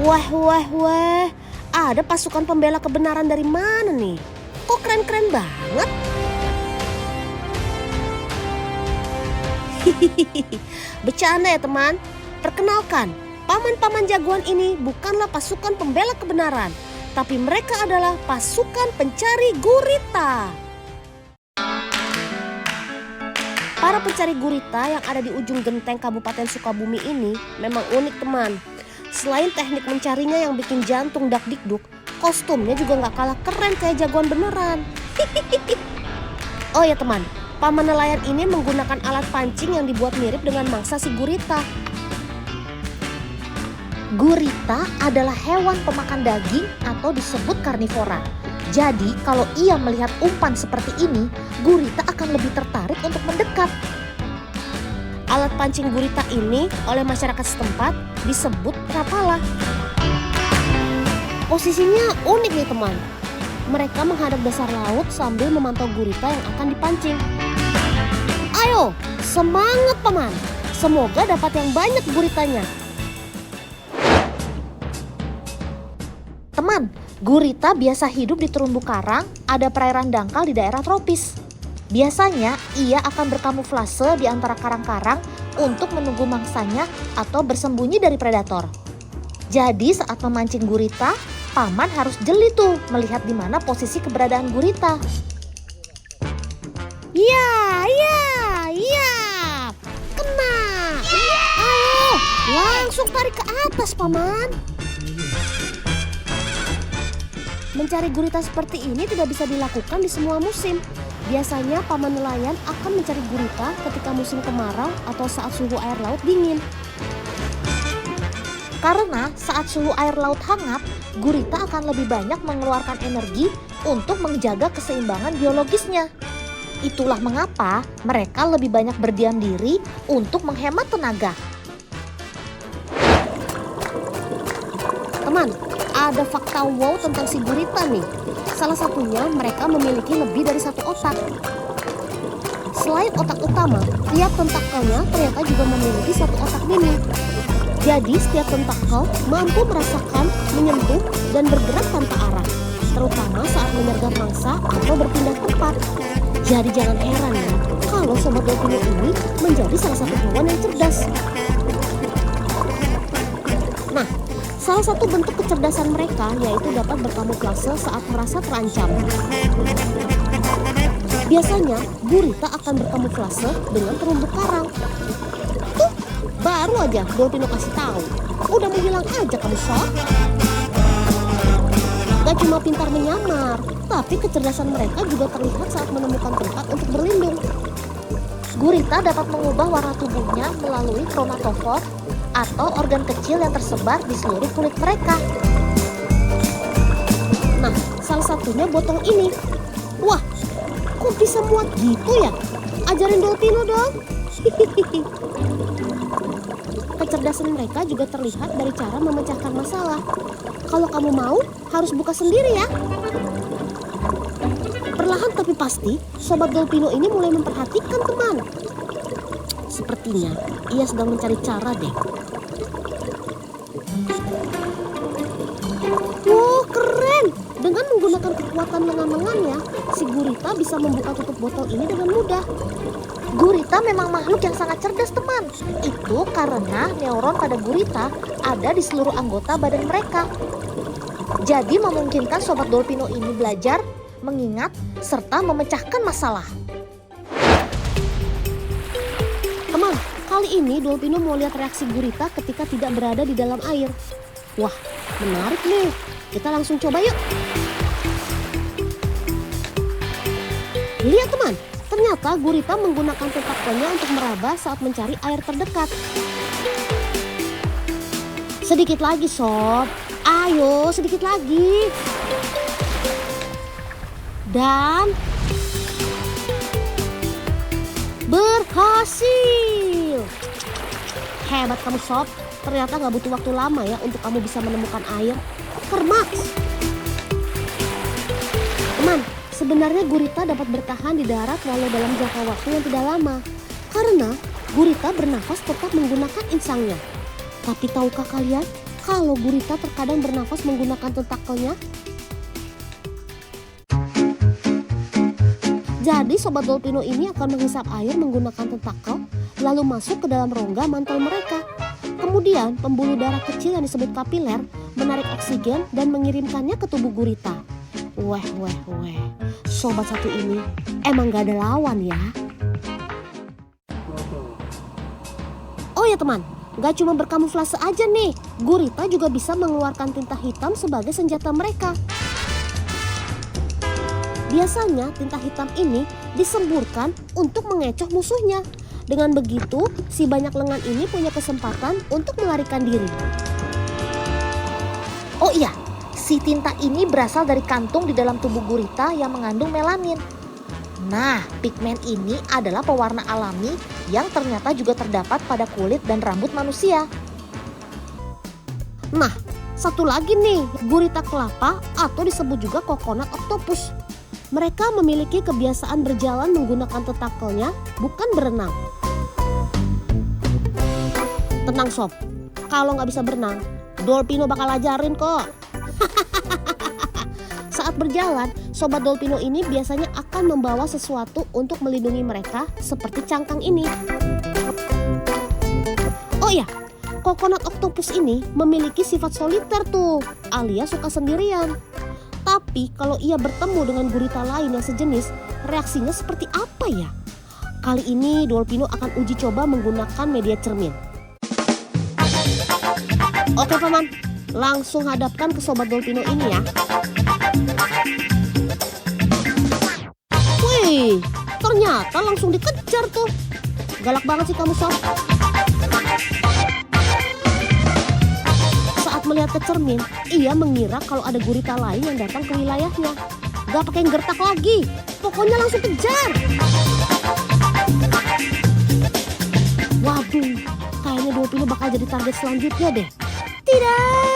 Wah, wah, wah. Ada pasukan pembela kebenaran dari mana nih? Kok keren-keren banget? Hihihi, bercanda ya teman. Perkenalkan, paman-paman jagoan ini bukanlah pasukan pembela kebenaran, tapi mereka adalah pasukan pencari gurita. Para pencari gurita yang ada di ujung genteng Kabupaten Sukabumi ini memang unik teman. Selain teknik mencarinya yang bikin jantung dak-dikduk, kostumnya juga gak kalah keren kayak jagoan beneran. Oh ya teman, paman nelayan ini menggunakan alat pancing yang dibuat mirip dengan mangsa si gurita. Gurita adalah hewan pemakan daging atau disebut karnivora. Jadi kalau ia melihat umpan seperti ini, gurita akan lebih tertarik untuk mendekat. Alat pancing gurita ini oleh masyarakat setempat disebut rapala. Posisinya unik nih teman. Mereka menghadap dasar laut sambil memantau gurita yang akan dipancing. Ayo, semangat paman. Semoga dapat yang banyak guritanya. Teman, gurita biasa hidup di terumbu karang, ada perairan dangkal di daerah tropis. Biasanya ia akan berkamuflase di antara karang-karang untuk menunggu mangsanya atau bersembunyi dari predator. Jadi saat memancing gurita, paman harus jeli tuh melihat di mana posisi keberadaan gurita. Ya, kena. Ayo, langsung tarik ke atas paman. Mencari gurita seperti ini tidak bisa dilakukan di semua musim. Biasanya paman nelayan akan mencari gurita ketika musim kemarau atau saat suhu air laut dingin. Karena saat suhu air laut hangat, gurita akan lebih banyak mengeluarkan energi untuk menjaga keseimbangan biologisnya. Itulah mengapa mereka lebih banyak berdiam diri untuk menghemat tenaga. Teman, ada fakta wow tentang si gurita nih. Salah satunya mereka memiliki lebih dari satu otak. Selain otak utama, tiap tentakelnya ternyata juga memiliki satu otak mini. Jadi setiap tentakel mampu merasakan, menyentuh, dan bergerak tanpa arah, terutama saat menyergap mangsa atau berpindah tempat. Jadi jangan heran ya, kalau sobat dolphin ini menjadi salah satu hewan yang cerdas. Nah, salah satu bentuk kecerdasan mereka yaitu dapat berkamuflase saat merasa terancam. Biasanya, gurita akan berkamuflase dengan terumbu karang. Tuh, baru aja Dolpino kasih tahu. Udah menghilang aja kamu sob. Gak cuma pintar menyamar, tapi kecerdasan mereka juga terlihat saat menemukan tempat untuk berlindung. Gurita dapat mengubah warna tubuhnya melalui kromatofor atau organ kecil yang tersebar di seluruh kulit mereka. Nah, salah satunya botol ini. Wah, kok bisa muat gitu ya? Ajarin Dolpino dong. Kecerdasan mereka juga terlihat dari cara memecahkan masalah. Kalau kamu mau, harus buka sendiri ya. Perlahan tapi pasti, sobat Dolpino ini mulai memperhatikan teman. Sepertinya ia sedang mencari cara deh. Wow, keren! Dengan menggunakan kekuatan lengan-lengannya, si gurita bisa membuka tutup botol ini dengan mudah. Gurita memang makhluk yang sangat cerdas teman. Itu karena neuron pada gurita ada di seluruh anggota badan mereka. Jadi memungkinkan sobat Dolpino ini belajar, mengingat, serta memecahkan masalah. Teman, kali ini Dolpino mau lihat reaksi gurita ketika tidak berada di dalam air. Wah, menarik nih. Kita langsung coba yuk. Lihat teman, ternyata gurita menggunakan tentakelnya untuk meraba saat mencari air terdekat. Sedikit lagi sob. Ayo, sedikit lagi. Dan berhasil. Hebat kamu sob. Ternyata gak butuh waktu lama ya untuk kamu bisa menemukan air. Kermaks. Teman, sebenarnya gurita dapat bertahan di darat walau dalam jangka waktu yang tidak lama. Karena gurita bernafas tetap menggunakan insangnya. Tapi tahukah kalian, kalau gurita terkadang bernafas menggunakan tentakelnya? Jadi Sobat Dolpino ini akan menghisap air menggunakan tentakel, lalu masuk ke dalam rongga mantel mereka. Kemudian pembuluh darah kecil yang disebut kapiler menarik oksigen dan mengirimkannya ke tubuh gurita. Weh, sobat satu ini emang gak ada lawan ya. Oh ya teman, gak cuma berkamuflase aja nih, gurita juga bisa mengeluarkan tinta hitam sebagai senjata mereka. Biasanya tinta hitam ini disemburkan untuk mengecoh musuhnya. Dengan begitu, si banyak lengan ini punya kesempatan untuk melarikan diri. Oh iya, si tinta ini berasal dari kantung di dalam tubuh gurita yang mengandung melanin. Nah, pigmen ini adalah pewarna alami yang ternyata juga terdapat pada kulit dan rambut manusia. Nah, satu lagi nih, gurita kelapa atau disebut juga coconut octopus. Mereka memiliki kebiasaan berjalan menggunakan tentakelnya, bukan berenang. Tenang sob, kalau nggak bisa berenang, Dolpino bakal ajarin kok. Saat berjalan, Sobat Dolpino ini biasanya akan membawa sesuatu untuk melindungi mereka seperti cangkang ini. Oh iya, coconut octopus ini memiliki sifat soliter tuh, alias suka sendirian. Tapi kalau ia bertemu dengan gurita lain yang sejenis, reaksinya seperti apa ya? Kali ini Dolpino akan uji coba menggunakan media cermin. Oke paman, langsung hadapkan ke Sobat Dolpino ini ya. Wih, ternyata langsung dikejar tuh. Galak banget sih kamu sob. Saat melihat ke cermin, ia mengira kalau ada gurita lain yang datang ke wilayahnya. Gak pakai gertak lagi, pokoknya langsung kejar. Waduh, kayaknya Dolpino bakal jadi target selanjutnya deh. Tidak.